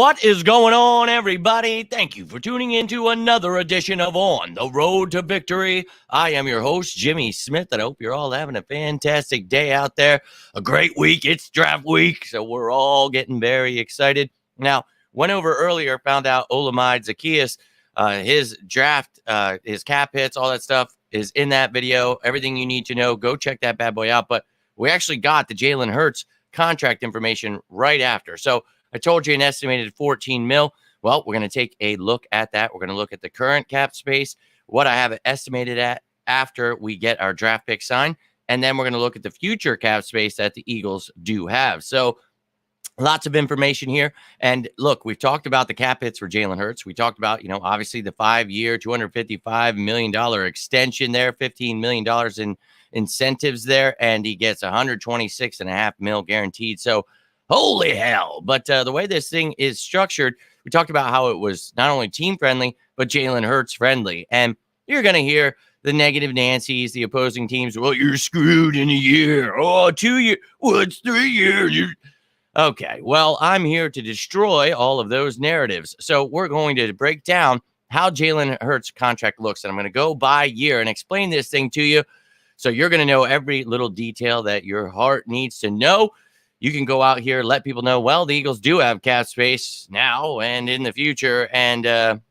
What is going on, everybody? Thank you for tuning in to another edition of On the Road to Victory. I am your host, Jimmy Smith, and I hope you're all having a fantastic day out there. A great week. It's draft week, so we're all getting very excited. Now, went over earlier, found out Olamide Zacchaeus, his draft, his cap hits, all that stuff is in that video. Everything you need to know, go check that bad boy out. But we actually got the Jalen Hurts contract information right after. So I told you an estimated 14 mil. Well, we're going to take a look at that. We're going to look at the current cap space, what I have it estimated at after we get our draft pick signed, and then we're going to look at the future cap space that the Eagles do have. So lots of information here. And look, we've talked about the cap hits for Jalen Hurts. We talked about, obviously the 5-year, $255 million extension there, $15 million in incentives there, and he gets $126.5 million guaranteed. So holy hell. But the way this thing is structured, we talked about how it was not only team friendly, but Jalen Hurts friendly. And you're going to hear the negative Nancy's, the opposing teams. Well, you're screwed in a year. Oh, 2 years. Well, it's 3 years. Okay, well, I'm here to destroy all of those narratives. So we're going to break down how Jalen Hurts' contract looks. And I'm going to go by year and explain this thing to you. So you're going to know every little detail that your heart needs to know. You can go out here, let people know, well, the Eagles do have cap space now and in the future, and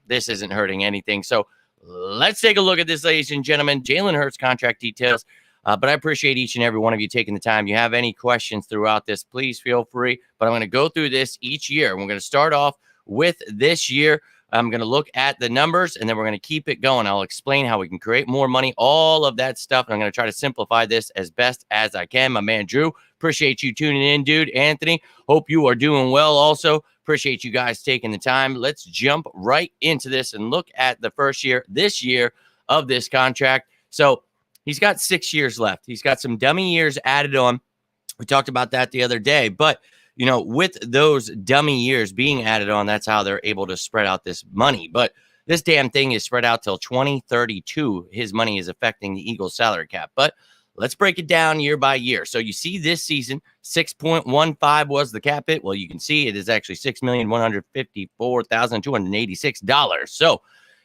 this isn't hurting anything. So let's take a look at this, ladies and gentlemen. Jalen Hurts contract details. But I appreciate each and every one of you taking the time. You have any questions throughout this, please feel free. But I'm going to go through this each year. We're going to start off with this year. I'm going to look at the numbers, and then we're going to keep it going. I'll explain how we can create more money, all of that stuff. And I'm going to try to simplify this as best as I can. My man, Drew, appreciate you tuning in, dude. Anthony, hope you are doing well also. Appreciate you guys taking the time. Let's jump right into this and look at the first year, this year of this contract. So he's got 6 years left. He's got some dummy years added on. We talked about that the other day. But, with those dummy years being added on, that's how they're able to spread out this money. But this damn thing is spread out till 2032. His money is affecting the Eagles salary cap. But let's break it down year by year. So you see this season, 6.15 was the cap hit. Well, you can see it is actually $6,154,286. So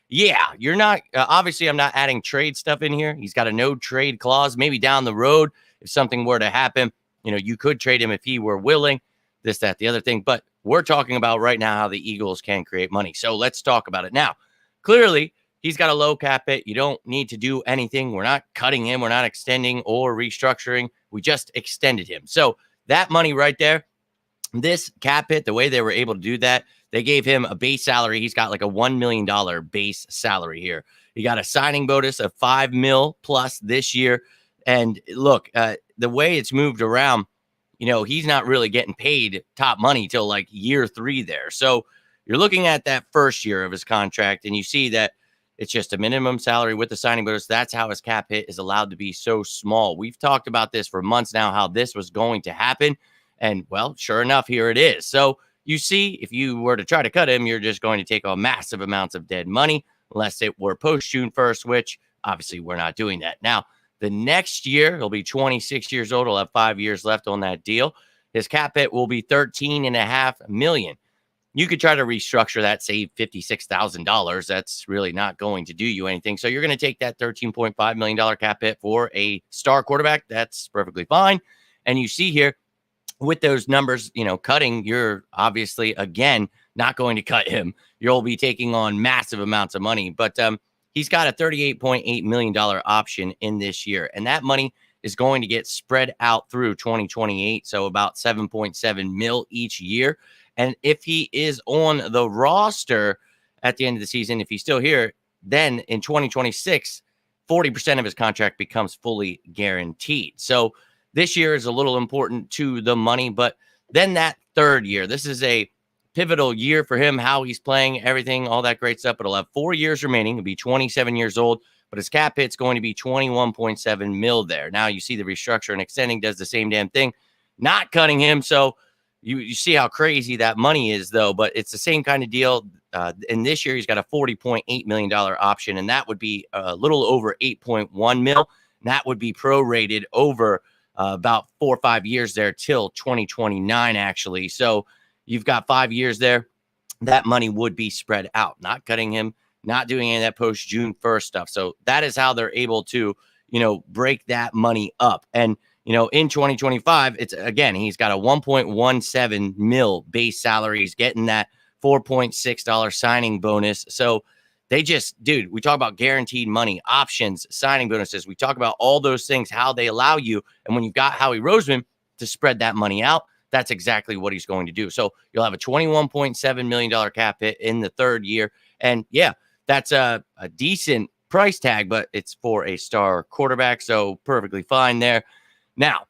yeah, you're not, obviously I'm not adding trade stuff in here. He's got a no trade clause. Maybe down the road, if something were to happen, you could trade him if he were willing, this, that, the other thing. But we're talking about right now how the Eagles can create money. So let's talk about it now. Clearly, he's got a low cap hit. You don't need to do anything. We're not cutting him. We're not extending or restructuring. We just extended him. So that money right there, this cap hit, the way they were able to do that, they gave him a base salary. He's got like a $1 million base salary here. He got a signing bonus of $5 million plus this year. And look, the way it's moved around, he's not really getting paid top money till like year 3 there. So you're looking at that first year of his contract, and you see that it's just a minimum salary with the signing bonus. That's how his cap hit is allowed to be so small. We've talked about this for months now, how this was going to happen. And, well, sure enough, here it is. So you see, if you were to try to cut him, you're just going to take on massive amounts of dead money, unless it were post-June 1st, which obviously we're not doing that. Now, the next year, he'll be 26 years old. He'll have 5 years left on that deal. His cap hit will be $13.5 million. You could try to restructure that, save $56,000. That's really not going to do you anything. So you're going to take that $13.5 million cap hit for a star quarterback. That's perfectly fine. And you see here, with those numbers, cutting, you're obviously, again, not going to cut him. You'll be taking on massive amounts of money. But he's got a $38.8 million option in this year. And that money is going to get spread out through 2028. So about 7.7 mil each year. And if he is on the roster at the end of the season, if he's still here, then in 2026, 40% of his contract becomes fully guaranteed. So this year is a little important to the money, but then that third year, this is a pivotal year for him, how he's playing, everything, all that great stuff. But he'll have 4 years remaining. He'll be 27 years old, but his cap hit's going to be 21.7 mil there. Now you see the restructure and extending does the same damn thing, not cutting him. So you see how crazy that money is, though, but it's the same kind of deal. And this year he's got a $40.8 million option, and that would be a little over 8.1 mil. And that would be prorated over about 4 or 5 years there till 2029, actually. So you've got 5 years there. that money would be spread out, not cutting him, not doing any of that post June 1st stuff. So that is how they're able to, break that money up. And, in 2025, it's again, he's got a 1.17 mil base salary. He's getting that $4.6 signing bonus. So they just, dude, we talk about guaranteed money, options, signing bonuses. We talk about all those things, how they allow you. And when you've got Howie Roseman to spread that money out, that's exactly what he's going to do. So you'll have a $21.7 million cap hit in the third year. And yeah, that's a decent price tag, but it's for a star quarterback. So perfectly fine there. Now,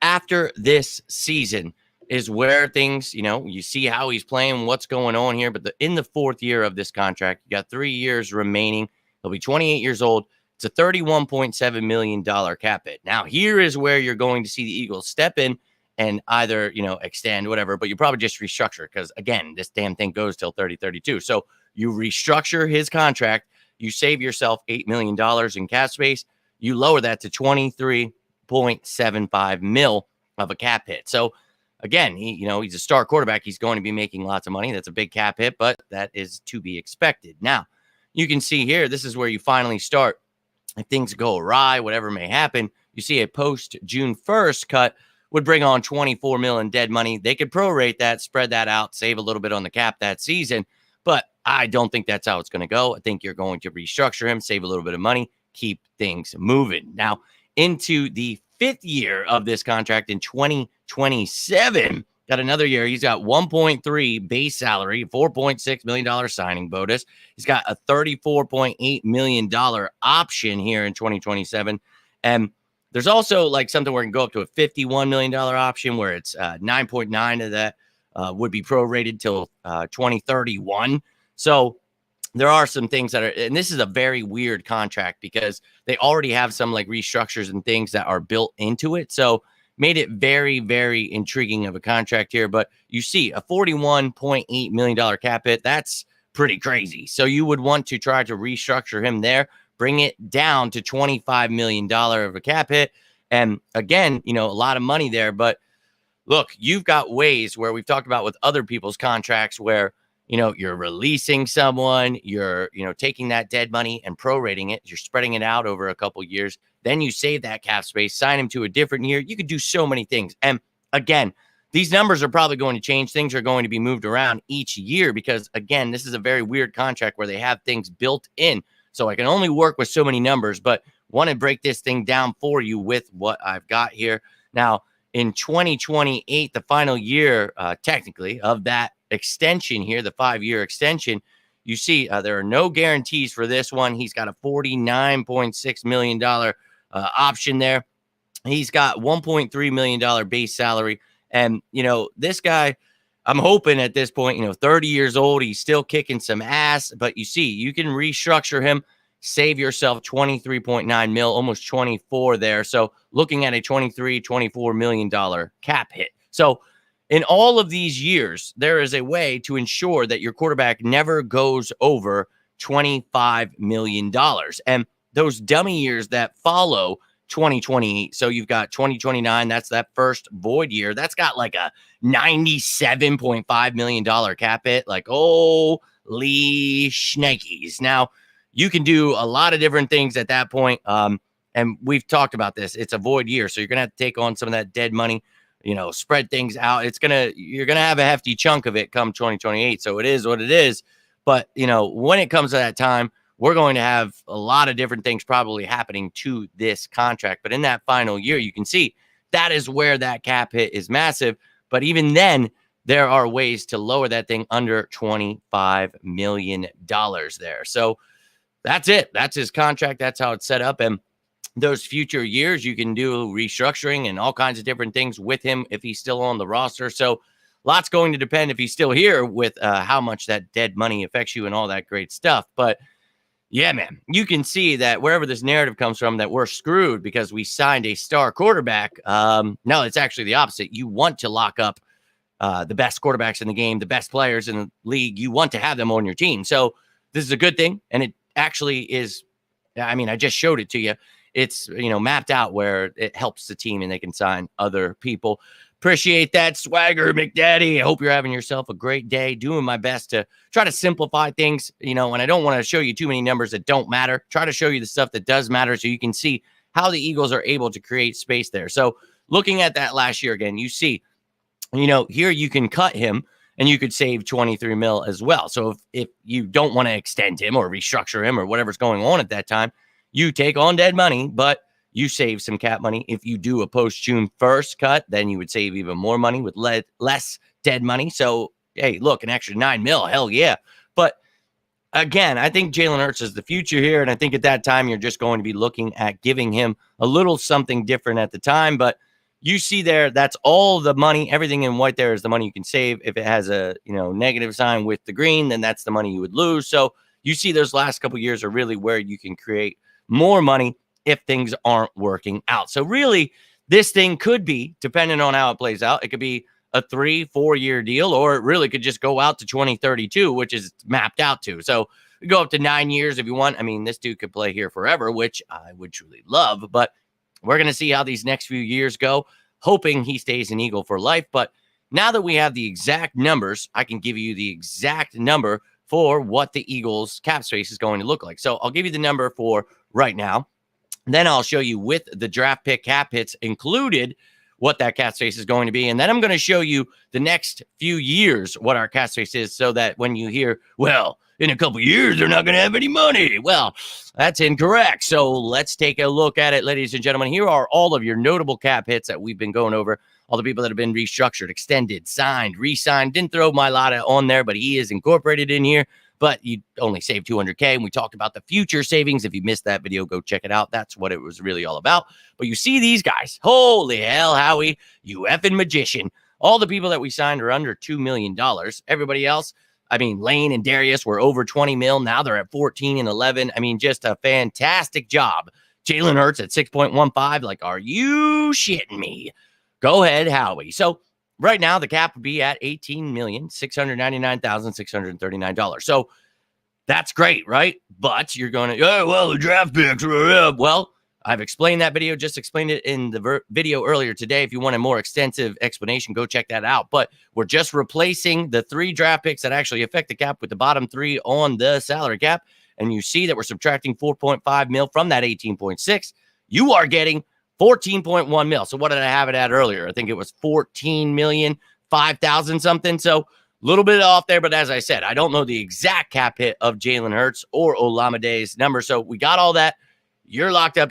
after this season is where things, you see how he's playing, what's going on here. But in the fourth year of this contract, you got 3 years remaining. He'll be 28 years old. It's a $31.7 million cap hit. Now, here is where you're going to see the Eagles step in and either, extend, whatever, but you probably just restructure because, again, this damn thing goes till 30-32. So you restructure his contract. You save yourself $8 million in cap space. You lower that to 23.75 mil of a cap hit. So again, he's a star quarterback. He's going to be making lots of money. That's a big cap hit, but that is to be expected. Now, you can see here, this is where you finally start. If things go awry, whatever may happen, you see a post June 1st cut would bring on 24 mil in dead money. They could prorate that, spread that out, save a little bit on the cap that season. But I don't think that's how it's going to go. I think you're going to restructure him, save a little bit of money, keep things moving. Now, into the fifth year of this contract in 2027, got another year. He's got 1.3 base salary, $4.6 million signing bonus. He's got a $34.8 million option here in 2027. And there's also like something where it can go up to a $51 million option where it's 9.9 of that would be prorated till 2031. So there are some things that are, and this is a very weird contract because they already have some like restructures and things that are built into it. So made it very, very intriguing of a contract here. But you see a $41.8 million cap hit. That's pretty crazy. So you would want to try to restructure him there, bring it down to $25 million of a cap hit. And again, a lot of money there. But look, you've got ways where we've talked about with other people's contracts where, you're releasing someone, you're, taking that dead money and prorating it. You're spreading it out over a couple years. Then you save that cap space, sign him to a different year. You could do so many things. And again, these numbers are probably going to change. Things are going to be moved around each year because, again, this is a very weird contract where they have things built in. So I can only work with so many numbers, but want to break this thing down for you with what I've got here. Now, in 2028, the final year, technically, of that extension here, the 5-year extension, you see there are no guarantees for this one. He's got a $49.6 million option there. He's got $1.3 million base salary. And, this guy, I'm hoping at this point, 30 years old, he's still kicking some ass. But you see, you can restructure him, save yourself 23.9 mil, almost 24 there. So looking at a $24 million cap hit. So in all of these years, there is a way to ensure that your quarterback never goes over $25 million. And those dummy years that follow 2028, so you've got 2029, that's that first void year. That's got like a $97.5 million cap hit. Like, holy shnikes. Now, you can do a lot of different things at that point. And we've talked about this. It's a void year, so you're going to have to take on some of that dead money, spread things out. You're going to have a hefty chunk of it come 2028. So it is what it is. But, when it comes to that time, we're going to have a lot of different things probably happening to this contract. But in that final year, you can see that is where that cap hit is massive. But even then, there are ways to lower that thing under $25 million there. So that's it. That's his contract. That's how it's set up. And those future years, you can do restructuring and all kinds of different things with him if he's still on the roster. So lots going to depend if he's still here with how much that dead money affects you and all that great stuff. But yeah, man, you can see that wherever this narrative comes from, that we're screwed because we signed a star quarterback. No, it's actually the opposite. You want to lock up the best quarterbacks in the game, the best players in the league. You want to have them on your team. So this is a good thing. And it actually is. I mean, I just showed it to you. It's, mapped out where it helps the team and they can sign other people. Appreciate that, Swagger McDaddy. I hope you're having yourself a great day. Doing my best to try to simplify things, and I don't want to show you too many numbers that don't matter. Try to show you the stuff that does matter so you can see how the Eagles are able to create space there. So looking at that last year again, you see, here you can cut him and you could save 23 mil as well. So if you don't want to extend him or restructure him or whatever's going on at that time, you take on dead money, but you save some cap money. If you do a post-June 1st cut, then you would save even more money with less dead money. So, hey, look, an extra 9 mil, hell yeah. But again, I think Jalen Hurts is the future here, and I think at that time you're just going to be looking at giving him a little something different at the time. But you see there, that's all the money. Everything in white there is the money you can save. If it has a negative sign with the green, then that's the money you would lose. So you see those last couple of years are really where you can create more money if things aren't working out. So really, this thing could be, depending on how it plays out, it could be a 3-4 year deal, or it really could just go out to 2032, which is mapped out to. So we go up to 9 years if you want. I mean, this dude could play here forever, which I would truly love, but we're going to see how these next few years go, hoping he stays an Eagle for life. But now that we have the exact numbers, I can give you the exact number for what the Eagles cap space is going to look like. So I'll give you the number for right now. Then I'll show you with the draft pick cap hits included what that cap space is going to be. And then I'm going to show you the next few years what our cap space is, so that when you hear, well, in a couple years, they're not going to have any money. Well, that's incorrect. So let's take a look at it, ladies and gentlemen. Here are all of your notable cap hits that we've been going over. All the people that have been restructured, extended, signed, re-signed. Didn't throw Mailata on there, but he is incorporated in here. But you only save $200K. And we talked about the future savings. If you missed that video, go check it out. That's what it was really all about. But you see these guys. Holy hell, Howie, you effing magician. All the people that we signed are under $2 million. Everybody else, I mean, Lane and Darius were over 20 mil. Now they're at 14 and 11. I mean, just a fantastic job. Jalen Hurts at 6.15. Like, are you shitting me? Go ahead, Howie. So right now, the cap would be at $18,699,639. So that's great, right? But you're going to, oh, well, the draft picks are up. Well, I've explained that video, just explained it in the video earlier today. If you want a more extensive explanation, go check that out. But we're just replacing the 3 draft picks that actually affect the cap with the bottom 3 on the salary cap. And you see that we're subtracting 4.5 mil from that 18.6. You are getting 14.1 mil. So what did I have it at earlier? I think it was 14,005,000 something. So a little bit off there. But as I said, I don't know the exact cap hit of Jalen Hurts or Olamide's number. So we got all that. You're locked up.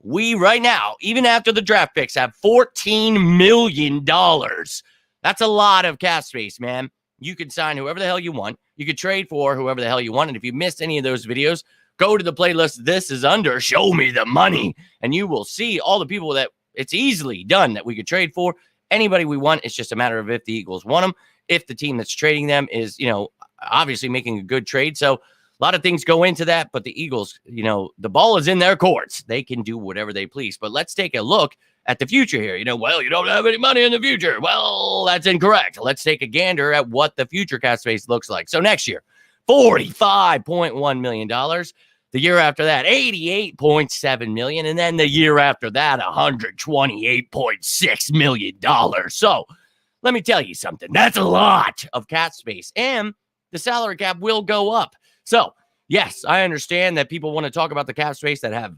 We right now, even after the draft picks, have $14 million. That's a lot of cap space, man. You can sign whoever the hell you want. You could trade for whoever the hell you want. And if you missed any of those videos, go to the playlist. This is under Show Me the Money. And you will see all the people that it's easily done that we could trade for. Anybody we want. It's just a matter of if the Eagles want them. If the team that's trading them is, obviously making a good trade. So a lot of things go into that. But the Eagles, the ball is in their courts. They can do whatever they please. But let's take a look at the future here. Well, you don't have any money in the future. Well, that's incorrect. Let's take a gander at what the future cap space looks like. So next year, $45.1 million. The year after that, $88.7 million. And then the year after that, $128.6 million. So let me tell you something. That's a lot of cap space. And the salary cap will go up. So, yes, I understand that people want to talk about the cap space that have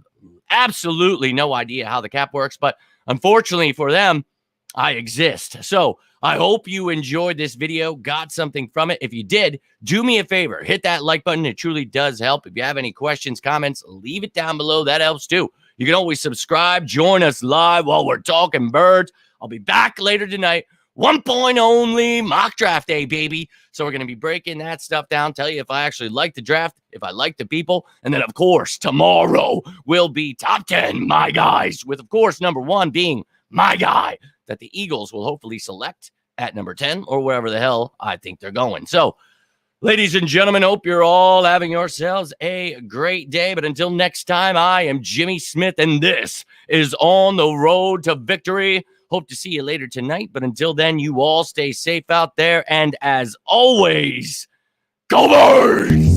absolutely no idea how the cap works. But unfortunately for them, I exist. So I hope you enjoyed this video, got something from it. If you did, do me a favor, hit that like button. It truly does help. If you have any questions, comments, leave it down below. That helps too. You can always subscribe, join us live while we're talking birds. I'll be back later tonight. 1 point only, mock draft day, baby. So we're going to be breaking that stuff down, tell you if I actually like the draft, if I like the people. And then, of course, tomorrow will be top 10, my guys, with, of course, number 1 being my guy that the Eagles will hopefully select at number 10 or wherever the hell I think they're going. So, ladies and gentlemen, hope you're all having yourselves a great day. But until next time, I am Jimmy Smith, and this is On the Road to Victory. Hope to see you later tonight. But until then, you all stay safe out there. And as always, go Birds!